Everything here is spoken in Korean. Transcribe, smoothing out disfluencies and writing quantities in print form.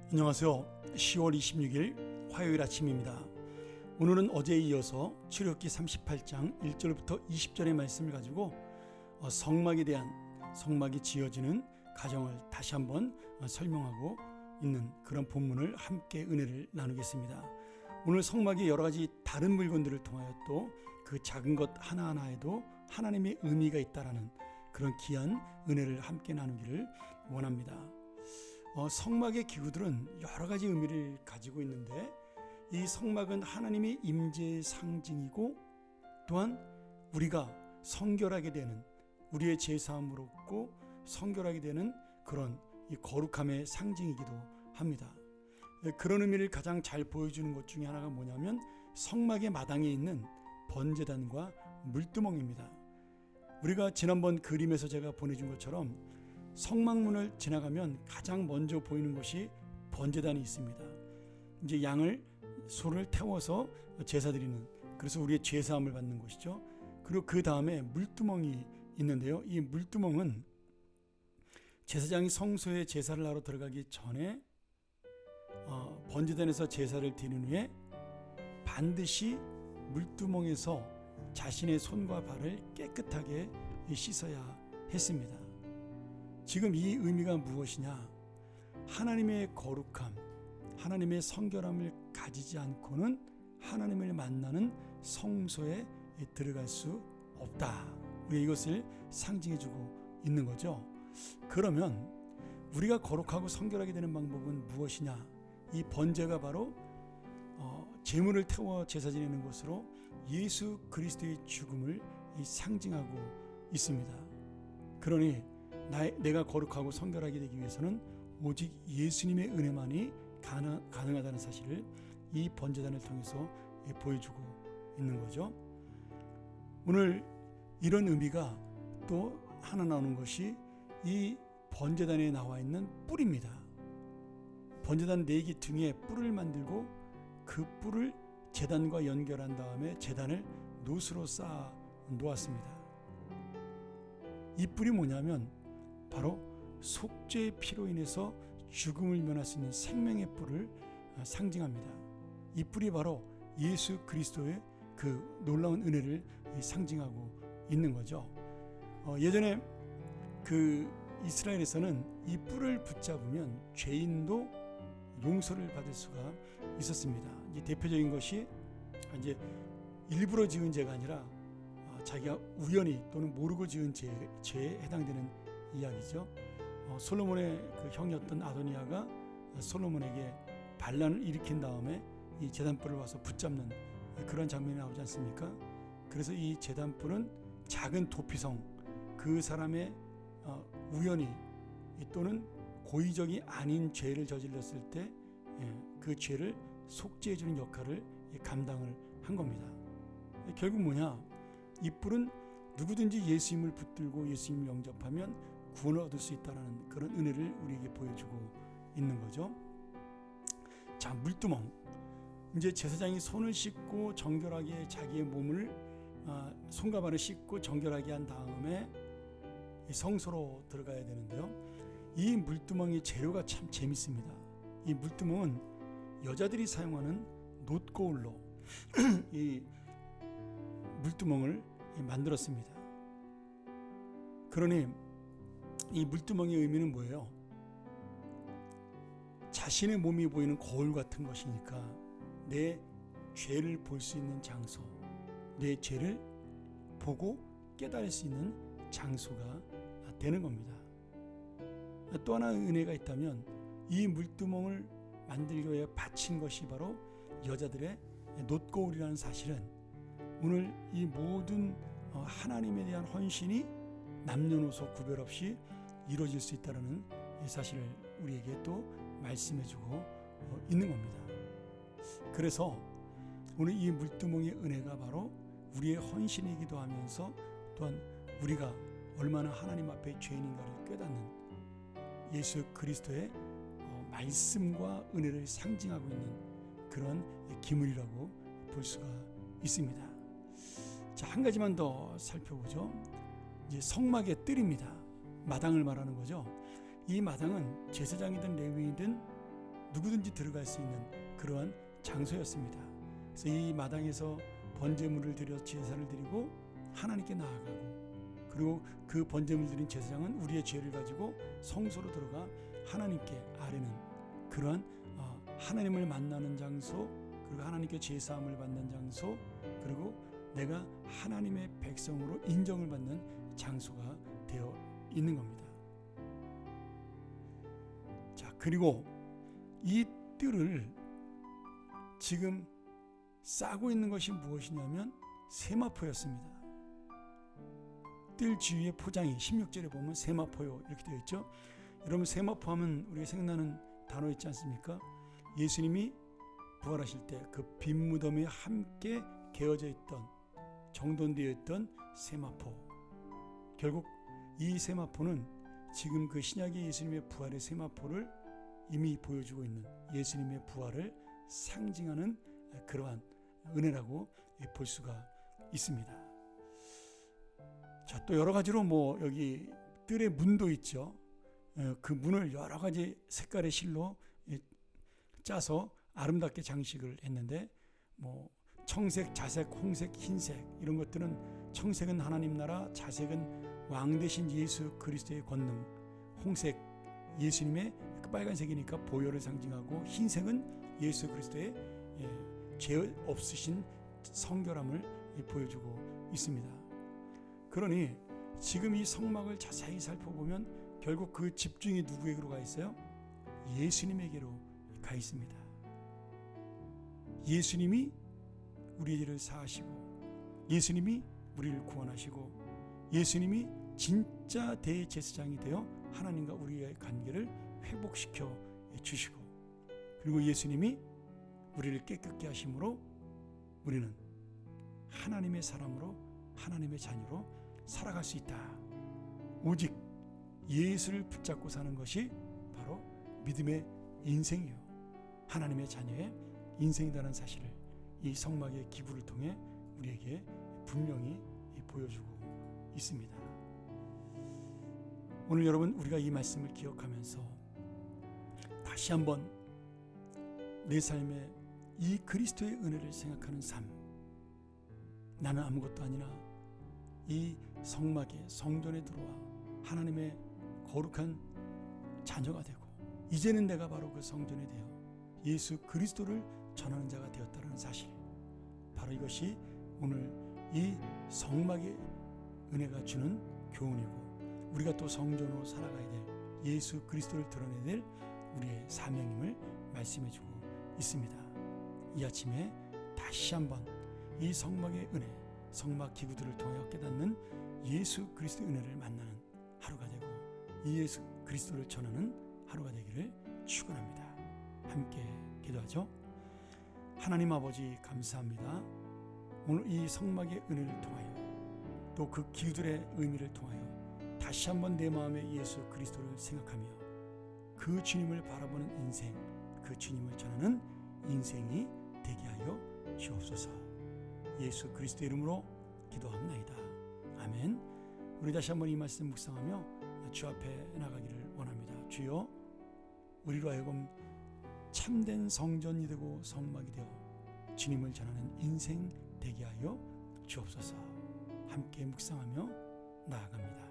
안녕하세요. 10월 26일 화요일 아침입니다. 오늘은 어제에 이어서 출애굽기 38장 1절부터 20절의 말씀을 가지고 성막이 지어지는 과정을 다시 한번 설명하고 있는 그런 본문을 함께 은혜를 나누겠습니다. 오늘 성막이 여러 가지 다른 물건들을 통하여 또 그 작은 것 하나하나에도 하나님의 의미가 있다라는 그런 귀한 은혜를 함께 나누기를 원합니다. 성막의 기구들은 여러 가지 의미를 가지고 있는데 이 성막은 하나님의 임재의 상징이고 또한 우리가 성결하게 되는 우리의 죄사함을 얻고 성결하게 되는 그런 이 거룩함의 상징이기도 합니다. 그런 의미를 가장 잘 보여주는 것 중에 하나가 뭐냐면 성막의 마당에 있는 번제단과 물두멍입니다. 우리가 지난번 그림에서 제가 보내준 것처럼 성막문을 지나가면 가장 먼저 보이는 곳이 번제단이 있습니다. 이제 소를 태워서 제사 드리는, 그래서 우리의 죄사함을 받는 곳이죠. 그리고 그 다음에 물두멍이 있는데요. 이 물두멍은 제사장이 성소에 제사를 하러 들어가기 전에 번제단에서 제사를 드린 후에 반드시 물두멍에서 자신의 손과 발을 깨끗하게 씻어야 했습니다. 지금 이 의미가 무엇이냐? 하나님의 거룩함, 하나님의 성결함을 가지지 않고는 하나님을 만나는 성소에 들어갈 수 없다. 우리가 이것을 상징해주고 있는 거죠. 그러면 우리가 거룩하고 성결하게 되는 방법은 무엇이냐? 이 번제가 바로 제물을 태워 제사 지내는 것으로 예수 그리스도의 죽음을 상징하고 있습니다. 그러니 내가 거룩하고 성결하게 되기 위해서는 오직 예수님의 은혜만이 가능하다는 사실을 이 번제단을 통해서 보여주고 있는 거죠. 오늘 이런 의미가 또 하나 나오는 것이 이 번제단에 나와 있는 뿔입니다. 번제단 4개 등에 뿔을 만들고 그 뿔을 제단과 연결한 다음에 제단을 노스로 쌓아 놓았습니다. 이 뿔이 뭐냐면 바로 속죄의 피로 인해서 죽음을 면할 수 있는 생명의 뿔을 상징합니다. 이 뿔이 바로 예수 그리스도의 그 놀라운 은혜를 상징하고 있는 거죠. 예전에 그 이스라엘에서는 이 뿔을 붙잡으면 죄인도 용서를 받을 수가 있었습니다. 이제 대표적인 것이 이제 일부러 지은 죄가 아니라 자기가 우연히 또는 모르고 지은 죄에 해당되는 이야기죠. 솔로몬의 그 형이었던 아도니아가 솔로몬에게 반란을 일으킨 다음에 이 제단뿔을 와서 붙잡는 그런 장면이 나오지 않습니까? 그래서 이 제단뿔은 작은 도피성, 그 사람의 우연히 또는 고의적이 아닌 죄를 저질렀을 때 그 죄를 속죄해주는 역할을 감당을 한 겁니다. 결국 뭐냐? 이 뿔은 누구든지 예수님을 붙들고 예수님을 영접하면 구원을 얻을 수 있다는 그런 은혜를 우리에게 보여주고 있는 거죠. 자, 물두멍. 이제 제사장이 손을 씻고 정결하게 자기의 몸을 손과 발을 씻고 정결하게 한 다음에 성소로 들어가야 되는데요. 이 물두멍의 재료가 참 재밌습니다. 이 물두멍은 여자들이 사용하는 놋거울로 이 물두멍을 만들었습니다. 그러니 이 물두멍의 의미는 뭐예요? 자신의 몸이 보이는 거울 같은 것이니까 내 죄를 볼 수 있는 장소, 내 죄를 보고 깨달을 수 있는 장소가 되는 겁니다. 또 하나의 은혜가 있다면 이 물두멍을 만들기 위해 바친 것이 바로 여자들의 놋거울이라는 사실은 오늘 이 모든 하나님에 대한 헌신이 남녀노소 구별 없이 이루어질 수 있다는 이 사실을 우리에게 또 말씀해주고 있는 겁니다. 그래서 오늘 이 물두멍의 은혜가 바로 우리의 헌신이기도 하면서 또한 우리가 얼마나 하나님 앞에 죄인인가를 깨닫는 예수 그리스도의 말씀과 은혜를 상징하고 있는 그런 기물이라고 볼 수가 있습니다. 자, 한 가지만 더 살펴보죠. 이제 성막의 뜰입니다. 마당을 말하는 거죠. 이 마당은 제사장이든 레위이든 누구든지 들어갈 수 있는 그러한 장소였습니다. 그래서 이 마당에서 번제물을 드려 제사를 드리고 하나님께 나아가고, 그리고 그 번제물 드린 제사장은 우리의 죄를 가지고 성소로 들어가 하나님께 아뢰는 그러한 하나님을 만나는 장소, 그리고 하나님께 제사함을 받는 장소, 그리고 내가 하나님의 백성으로 인정을 받는 장소가 되어 있는 겁니다. 자, 그리고 이 뜰을 지금 싸고 있는 것이 무엇이냐면 세마포였습니다. 뜰 주위의 포장이 16절에 보면 세마포요 이렇게 되어 있죠. 여러분, 세마포 하면 우리가 생각나는 단어 있지 않습니까? 예수님이 부활하실 때 그 빈 무덤에 함께 개어져 있던, 정돈되어 있던 세마포. 결국 이 세마포는 지금 그 신약의 예수님의 부활의 세마포를 이미 보여주고 있는 예수님의 부활을 상징하는 그러한 은혜라고 볼 수가 있습니다. 자, 또 여러 가지로 여기 뜰의 문도 있죠. 그 문을 여러 가지 색깔의 실로 짜서 아름답게 장식을 했는데, 청색, 자색, 홍색, 흰색 이런 것들은, 청색은 하나님 나라, 자색은 왕 대신 예수 그리스도의 권능, 홍색 예수님의 빨간색이니까 보혈을 상징하고, 흰색은 예수 그리스도의 죄 없으신 성결함을 보여주고 있습니다. 그러니 지금 이 성막을 자세히 살펴보면 결국 그 집중이 누구에게로 가 있어요? 예수님에게로 가 있습니다. 예수님이 우리의 죄를 사하시고, 예수님이 우리를 구원하시고, 예수님이 진짜 대제사장이 되어 하나님과 우리의 관계를 회복시켜 주시고, 그리고 예수님이 우리를 깨끗게 하심으로 우리는 하나님의 사람으로, 하나님의 자녀로 살아갈 수 있다. 오직 예수를 붙잡고 사는 것이 바로 믿음의 인생이요, 하나님의 자녀의 인생이라는 사실을 이 성막의 기부를 통해 우리에게 분명히 보여주고 있습니다. 오늘 여러분, 우리가 이 말씀을 기억하면서 다시 한번 내 삶에 이 그리스도의 은혜를 생각하는 삶, 나는 아무것도 아니나 이 성막에, 성전에 들어와 하나님의 거룩한 자녀가 되고, 이제는 내가 바로 그 성전에 되어 예수 그리스도를 전하는 자가 되었다는 사실, 바로 이것이 오늘 이 성막의 은혜가 주는 교훈이고, 우리가 또 성전으로 살아가야 될, 예수 그리스도를 드러내야 될 우리의 사명임을 말씀해주고 있습니다. 이 아침에 다시 한번 이 성막의 은혜, 성막 기구들을 통해 깨닫는 예수 그리스도의 은혜를 만나는 하루가 되고, 이 예수 그리스도를 전하는 하루가 되기를 축원합니다. 함께 기도하죠. 하나님 아버지, 감사합니다. 오늘 이 성막의 은혜를 통하여, 또 그 기구들의 의미를 통하여 다시 한번 내 마음에 예수 그리스도를 생각하며 그 주님을 바라보는 인생, 그 주님을 전하는 인생이 되게 하여 주옵소서. 예수 그리스도의 이름으로 기도합나이다. 아멘. 우리 다시 한번 이 말씀 묵상하며 주 앞에 나가기를 원합니다. 주여, 우리로 하여금 참된 성전이 되고 성막이 되어 주님을 전하는 인생 되게 하여 주옵소서. 함께 묵상하며 나아갑니다.